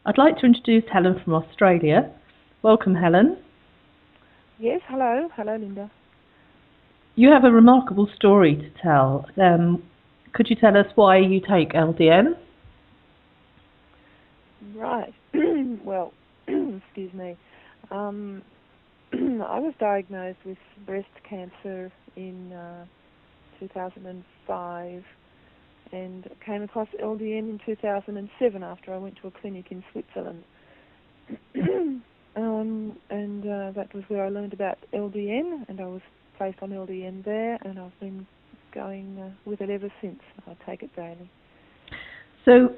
I'd like to introduce Helen from Australia. Welcome, Helen. Yes, hello. Hello, Linda. You have a remarkable story to tell. Could you tell us why you take LDN? Right. Well, excuse me. I was diagnosed with breast cancer in 2005 and came across LDN in 2007 after I went to a clinic in Switzerland. That was where I learned about LDN, and I was placed on LDN there, and I've been going with it ever since. I take it daily. So,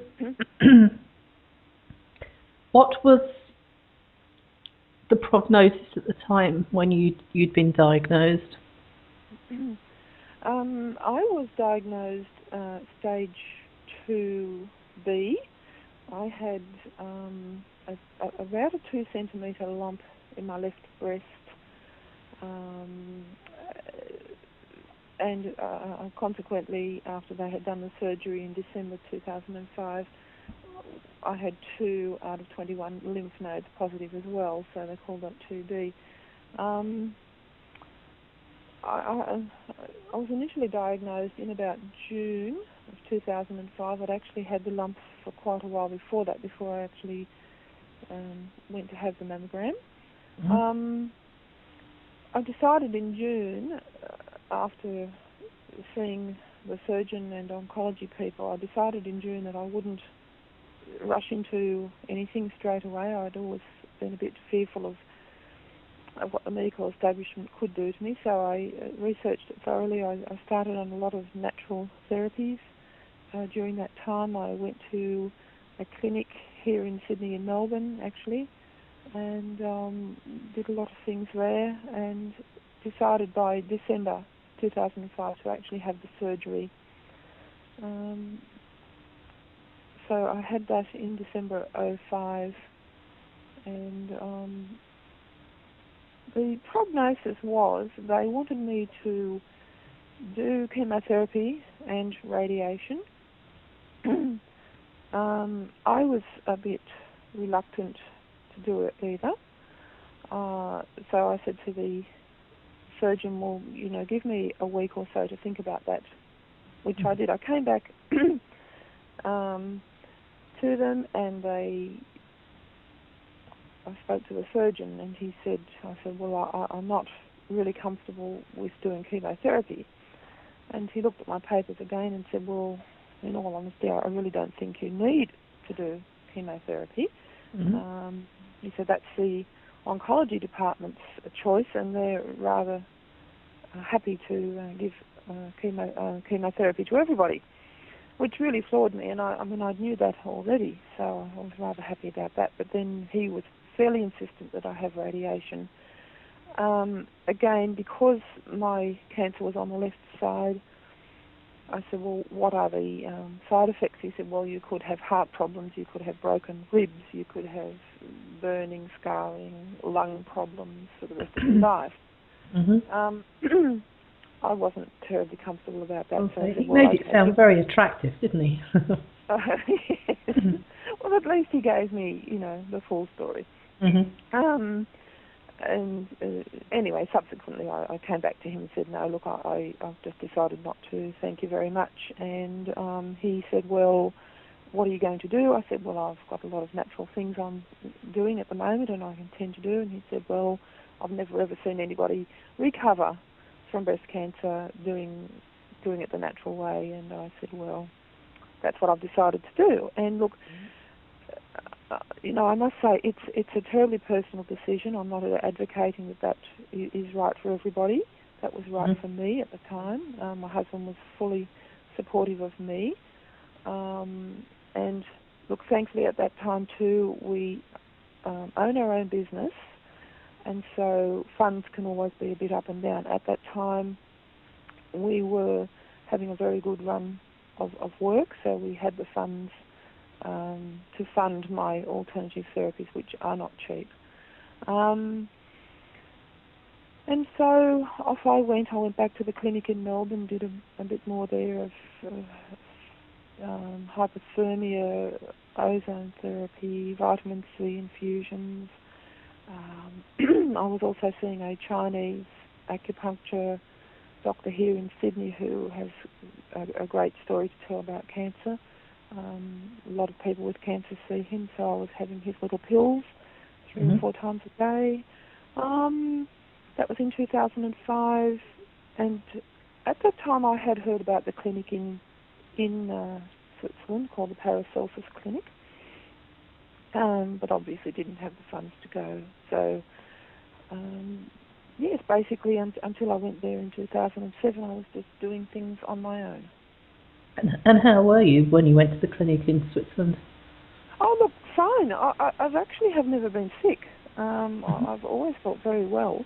what was the prognosis at the time when you'd been diagnosed? I was diagnosed stage 2B. I had about a 2 centimetre lump in my left breast, and consequently, after they had done the surgery in December 2005, I had 2 out of 21 lymph nodes positive as well, so they called that 2B. I was initially diagnosed in about June of 2005. I'd actually had the lump for quite a while before that, before I actually went to have the mammogram. Mm-hmm. I decided in June, after seeing the surgeon and oncology people, I decided in June that I wouldn't rush into anything straight away. I'd always been a bit fearful of what the medical establishment could do to me, so I researched it thoroughly. I started on a lot of natural therapies. During that time, I went to a clinic here in Sydney and Melbourne, actually, and did a lot of things there, and decided by December 2005 to actually have the surgery. So I had that in December 2005, and the prognosis was they wanted me to do chemotherapy and radiation. I was a bit reluctant to do it either. So I said to the surgeon, well, give me a week or so to think about that, which I did. I came back to them, and I spoke to the surgeon, and I said, well, I'm not really comfortable with doing chemotherapy. And he looked at my papers again and said, well, in all honesty, I really don't think you need to do chemotherapy. Mm-hmm. He said that's the oncology department's choice, and they're rather happy to give chemotherapy to everybody, which really floored me. And I knew that already, so I was rather happy about that. But then he was fairly insistent that I have radiation. Again, because my cancer was on the left side, I said, well, what are the side effects? He said, well, you could have heart problems, you could have broken ribs, you could have burning, scarring, lung problems for the rest of your life. Mm-hmm. I wasn't terribly comfortable about that. Okay. So he made it sound very attractive, didn't he? Yes. Well, at least he gave me, the full story. Mm-hmm. Anyway, subsequently I came back to him and said, no, look, I've just decided not to, thank you very much. And he said, well, what are you going to do? I said, well, I've got a lot of natural things I'm doing at the moment and I intend to do. And he said, well, I've never ever seen anybody recover from breast cancer doing it the natural way. And I said, well, that's what I've decided to do. And look, I must say it's a terribly personal decision. I'm not advocating that is right for everybody. That was right for me at the time. My husband was fully supportive of me. And look, thankfully at that time too, we own our own business, and so funds can always be a bit up and down. At that time, we were having a very good run of work, so we had the funds to fund my alternative therapies, which are not cheap. And so off I went. I went back to the clinic in Melbourne, did a bit more there of hypothermia, ozone therapy, vitamin C infusions. I was also seeing a Chinese acupuncture doctor here in Sydney who has a great story to tell about cancer. A lot of people with cancer see him, so I was having his little pills 3 or 4 times a day. That was in 2005, and at that time I had heard about the clinic in Switzerland called the Paracelsus Clinic, but obviously didn't have the funds to go. So yes, basically until I went there in 2007, I was just doing things on my own. And how were you when you went to the clinic in Switzerland? Oh, look, fine. I've actually have never been sick. I've always felt very well.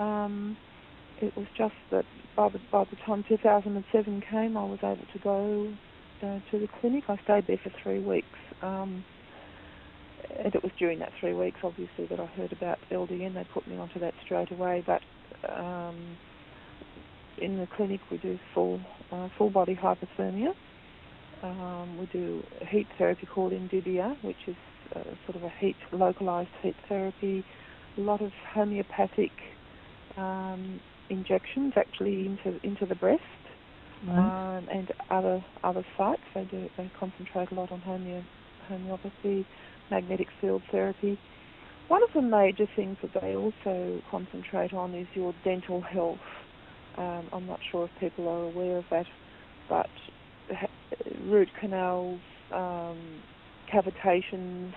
It was just that by the time 2007 came, I was able to go to the clinic. I stayed there for 3 weeks. And it was during that 3 weeks, obviously, that I heard about LDN. They put me onto that straight away. But in the clinic, we do full body hypothermia. We do heat therapy called Indibia, which is sort of a localized heat therapy. A lot of homeopathic injections, actually into the breast, Right. and other sites. They concentrate a lot on homeopathy, magnetic field therapy. One of the major things that they also concentrate on is your dental health. I'm not sure if people are aware of that, but root canals, cavitations,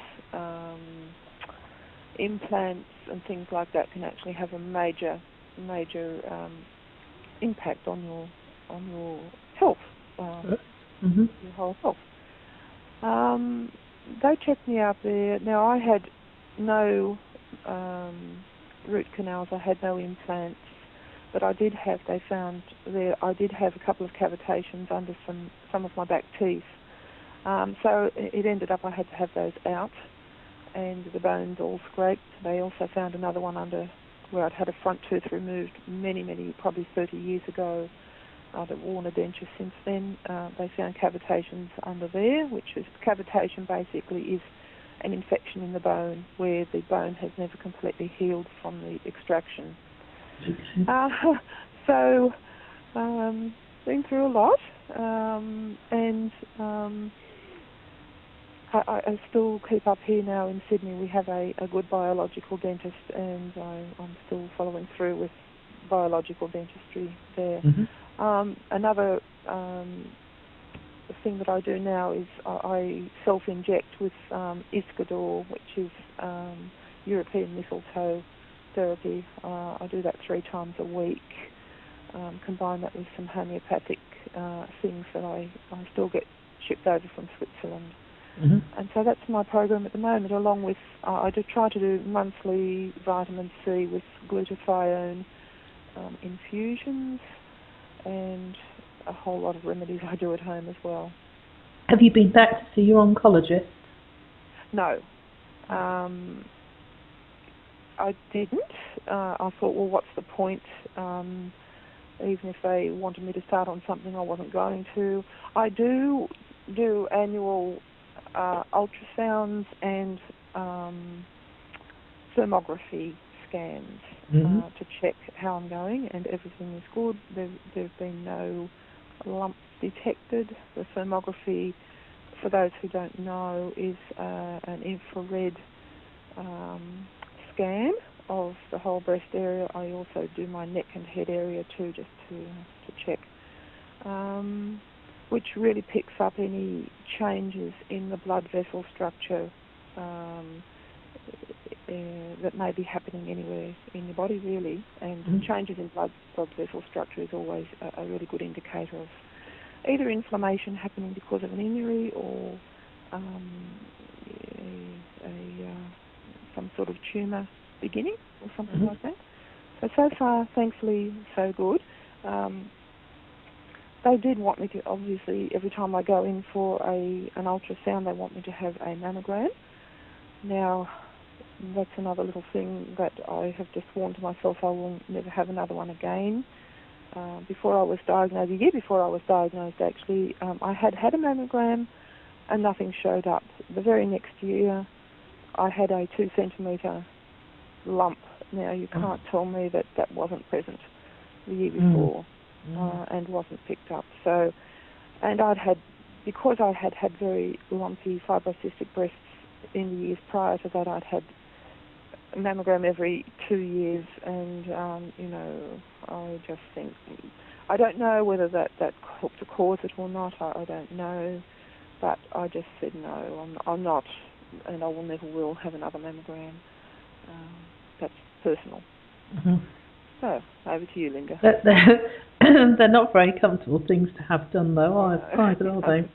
implants and things like that can actually have a major impact on your health, your whole health. They checked me out there. Now I had no root canals, I had no implants, but I did have a couple of cavitations under some of my back teeth. So it ended up I had to have those out, and the bones all scraped. They also found another one under where I'd had a front tooth removed many, probably 30 years ago. I'd worn a denture since then. They found cavitations under there, which is cavitation basically is an infection in the bone where the bone has never completely healed from the extraction. So, been through a lot, and I still keep up here now in Sydney. We have a good biological dentist, and I'm still following through with biological dentistry there. Another thing that I do now is I self-inject with Iscador, which is European mistletoe therapy. I do that 3 times a week. Combine that with some homeopathic things that I still get shipped over from Switzerland. And so that's my program at the moment, along with I do try to do monthly vitamin C with glutathione infusions, and a whole lot of remedies I do at home as well. Have you been back to see your oncologist? No. I didn't. I thought, well, what's the point? Even if they wanted me to start on something, I wasn't going to. I do annual ultrasounds and thermography scans to check how I'm going, and everything is good. There's been no lumps detected. The thermography, for those who don't know, is an infrared scan of the whole breast area. I also do my neck and head area too, just to check, which really picks up any changes in the blood vessel structure that may be happening anywhere in your body, really. And changes in blood vessel structure is always a really good indicator of either inflammation happening because of an injury or some sort of tumour beginning or something like that. So far, thankfully, so good. They did want me to, obviously, every time I go in for an ultrasound, they want me to have a mammogram. Now, that's another little thing that I have just sworn to myself I will never have another one again. before I was diagnosed, a year before I was diagnosed actually, I had had a mammogram and nothing showed up. The very next year I had a 2 centimetre lump. Now you can't tell me that that wasn't present the year before and wasn't picked up. So, and because I had had very lumpy fibrocystic breasts in the years prior to that, I'd had a mammogram every 2 years, and I just think, I don't know whether that helped to cause it or not. I don't know, but I just said no, I'm not, and I never will have another mammogram. That's personal. So, over to you, Linda. They're not very comfortable things to have done, though, either, are they?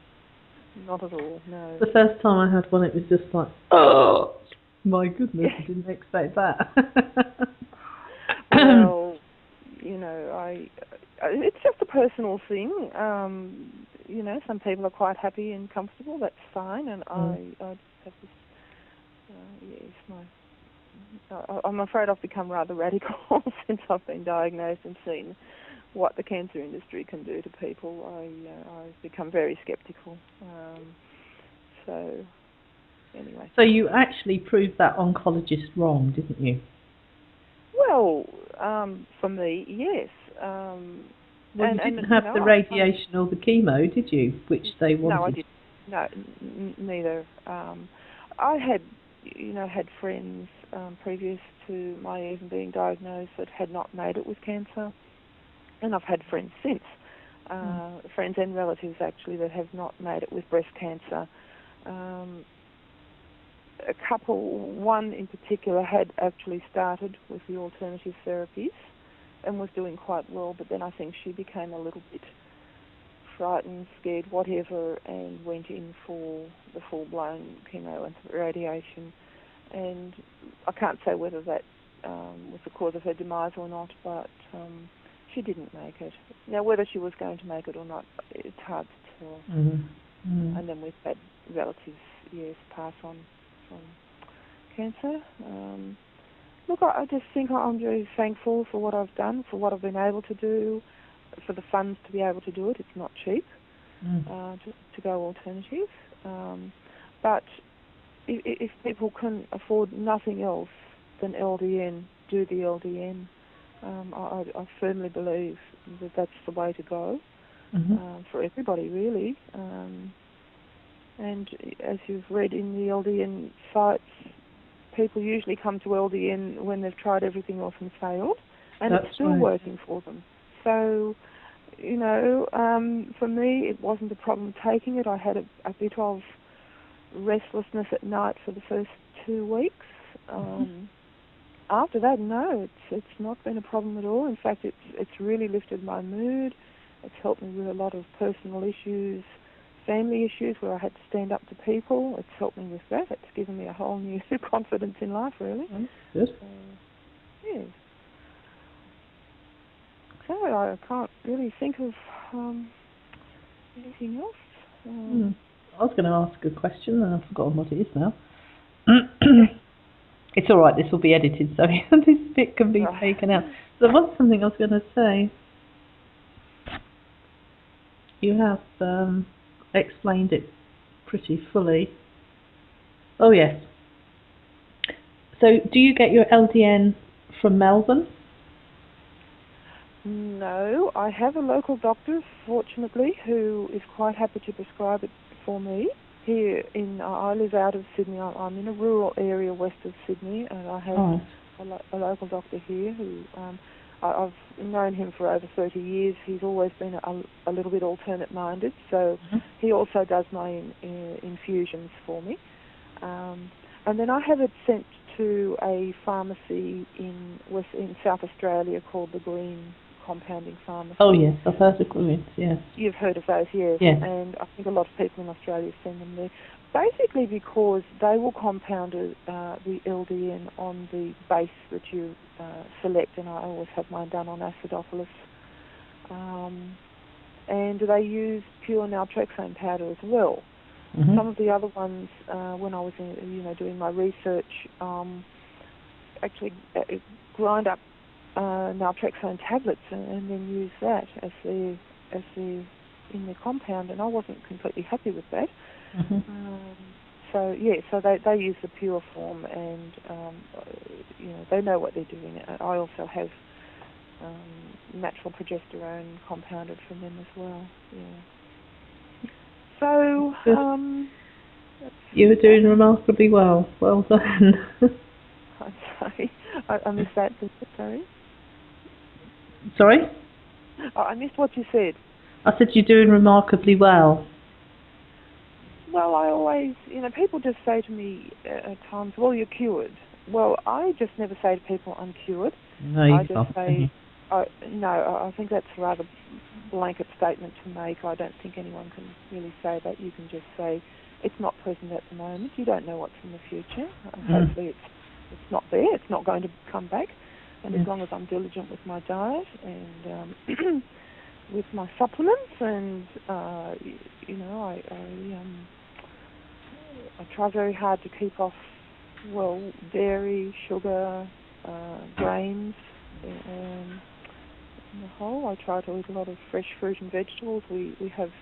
Not at all, no. The first time I had one, it was just like, oh, my goodness, I didn't expect that. Well, it's just a personal thing. Some people are quite happy and comfortable. That's fine, and I have this. I'm afraid I've become rather radical since I've been diagnosed and seen what the cancer industry can do to people. I've become very sceptical. So, anyway. So you actually proved that oncologist wrong, didn't you? Well, for me, yes. Well, you didn't have the radiation or the chemo, did you? Which they wanted. No, I didn't. No, neither. I had, had friends previous to my even being diagnosed that had not made it with cancer, and I've had friends since, friends and relatives actually, that have not made it with breast cancer. A couple, one in particular, had actually started with the alternative therapies and was doing quite well, but then I think she became a little bit frightened, scared, whatever, and went in for the full-blown chemo and radiation. And I can't say whether that was the cause of her demise or not, but she didn't make it. Now, whether she was going to make it or not, it's hard to tell. And then we've had relatives, yes, pass on from cancer. Look, I just think I'm very thankful for what I've done, for what I've been able to do, for the funds to be able to do it. It's not cheap to go alternative. But if people can afford nothing else than LDN, do the LDN. I firmly believe that that's the way to go for everybody, really. And as you've read in the LDN sites, people usually come to LDN when they've tried everything else and failed, and it's still working for them. So, for me, it wasn't a problem taking it. I had a bit of restlessness at night for the first 2 weeks. After that, no, it's not been a problem at all. In fact, it's really lifted my mood. It's helped me with a lot of personal issues, family issues where I had to stand up to people. It's helped me with that. It's given me a whole new confidence in life, really. Good. Yes. So I can't really think of anything else. I was going to ask a question and I've forgotten what it is now. It's all right, this will be edited, so this bit can be taken out. So there was something I was going to say. You have explained it pretty fully. Oh, yes. So do you get your LDN from Melbourne? No, I have a local doctor, fortunately, who is quite happy to prescribe it for me. Here I live out of Sydney. I'm in a rural area west of Sydney, and I have a local doctor here who I've known him for over 30 years. He's always been a little bit alternate-minded, so he also does my infusions for me. And then I have it sent to a pharmacy in South Australia called the Green Compounding Pharmacy. Oh yes, I've heard of Green, yes. You've heard of those, yes. Yes. And I think a lot of people in Australia send them there. Basically because they will compound the LDN on the base that you select, and I always have mine done on acidophilus. And they use pure naltrexone powder as well. Some of the other ones, when I was doing my research, actually grind up naltrexone tablets and then use that as the in their compound, and I wasn't completely happy with that. So they use the pure form, and they know what they're doing. I also have natural progesterone compounded from them as well. Yeah. So you were doing remarkably well. Well done. I'm sorry, I missed that. Sorry. Sorry? Oh, I missed what you said. I said you're doing remarkably well. Well, I always, people just say to me at times, well, you're cured. Well, I just never say to people I'm cured. No, I just say, I think that's a rather blanket statement to make. I don't think anyone can really say that. You can just say it's not present at the moment. You don't know what's in the future. Hopefully it's not there. It's not going to come back. And as long as I'm diligent with my diet and with my supplements, and I try very hard to keep off, dairy, sugar, grains, and on the whole, I try to eat a lot of fresh fruit and vegetables. We have,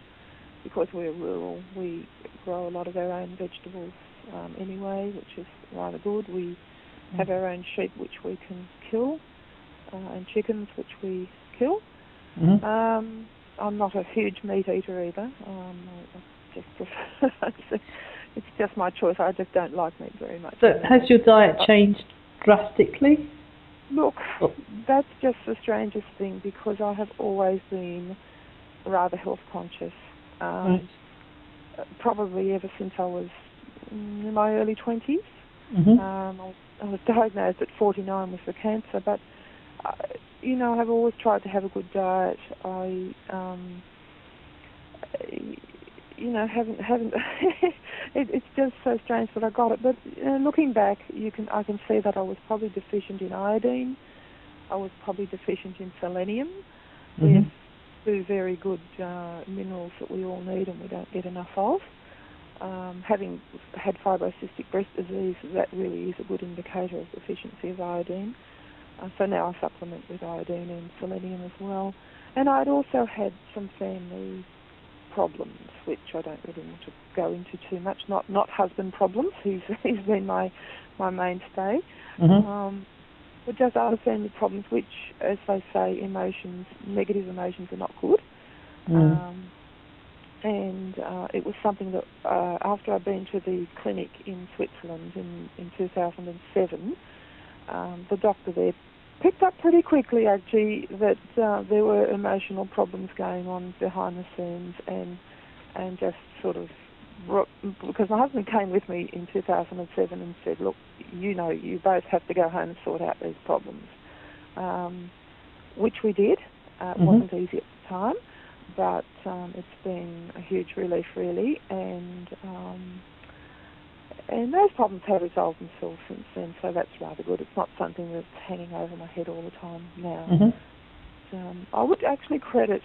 because we're rural, we grow a lot of our own vegetables anyway, which is rather good. We have our own sheep, which we can kill, and chickens, which we kill. I'm not a huge meat eater either. I just prefer it's just my choice. I just don't like meat very much. So has your diet changed drastically? Look, that's just the strangest thing, because I have always been rather health conscious. Probably ever since I was in my early 20s. I was diagnosed at 49 with the cancer, but I've always tried to have a good diet. I haven't it's just so strange that I got it. But looking back, I can see that I was probably deficient in iodine. I was probably deficient in selenium. We have two very good minerals that we all need and we don't get enough of. Having had fibrocystic breast disease, that really is a good indicator of deficiency of iodine. So now I supplement with iodine and selenium as well. And I'd also had some family problems, which I don't really want to go into too much. Not husband problems. He's been my mainstay. But just other family problems, which, as they say, negative emotions are not good. And it was something that after I'd been to the clinic in Switzerland in 2007, the doctor there picked up pretty quickly, actually, that there were emotional problems going on behind the scenes, and just sort of, because my husband came with me in 2007 and said, look, you both have to go home and sort out these problems, which we did. It wasn't easy at the time, but it's been a huge relief, really, and those problems have resolved themselves since then, so that's rather good. It's not something that's hanging over my head all the time now. I would actually credit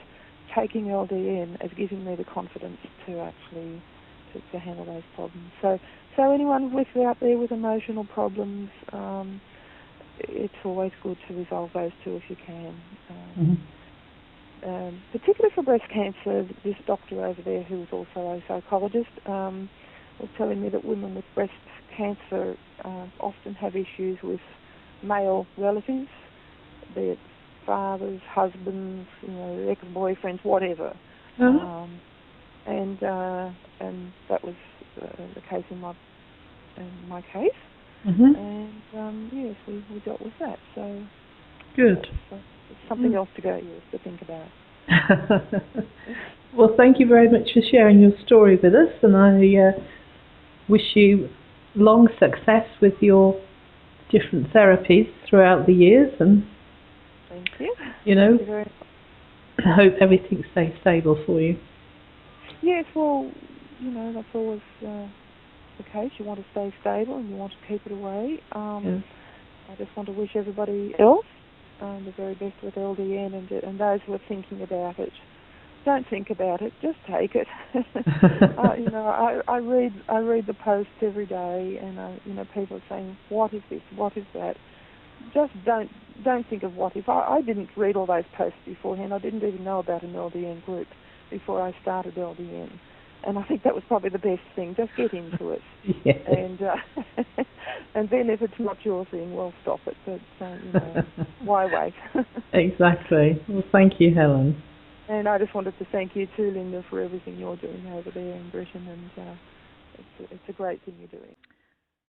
taking LDN as giving me the confidence to actually to handle those problems. So anyone out there with emotional problems, it's always good to resolve those too if you can. Particularly for breast cancer, this doctor over there, who was also a psychologist, was telling me that women with breast cancer often have issues with male relatives, be it fathers, husbands, ex-boyfriends, whatever. And that was the case in my case. And yes, we dealt with that. So good. So it's something else to think about. Well, thank you very much for sharing your story with us, and I wish you long success with your different therapies throughout the years, and thank you. Thank you very much. I hope everything stays stable for you. Yes, well, that's always the case. You want to stay stable and you want to keep it away. I just want to wish everybody else the very best with LDN, and those who are thinking about it, don't think about it, just take it. I read the posts every day, and people are saying, what is this, what is that? just don't think of what if. I didn't read all those posts beforehand. I didn't even know about an LDN group before I started LDN. And I think that was probably the best thing. Just get into it. Yes. And then if it's not your thing, well, stop it. But, why wait? Exactly. Well, thank you, Helen. And I just wanted to thank you too, Linda, for everything you're doing over there in Britain. And it's a great thing you're doing.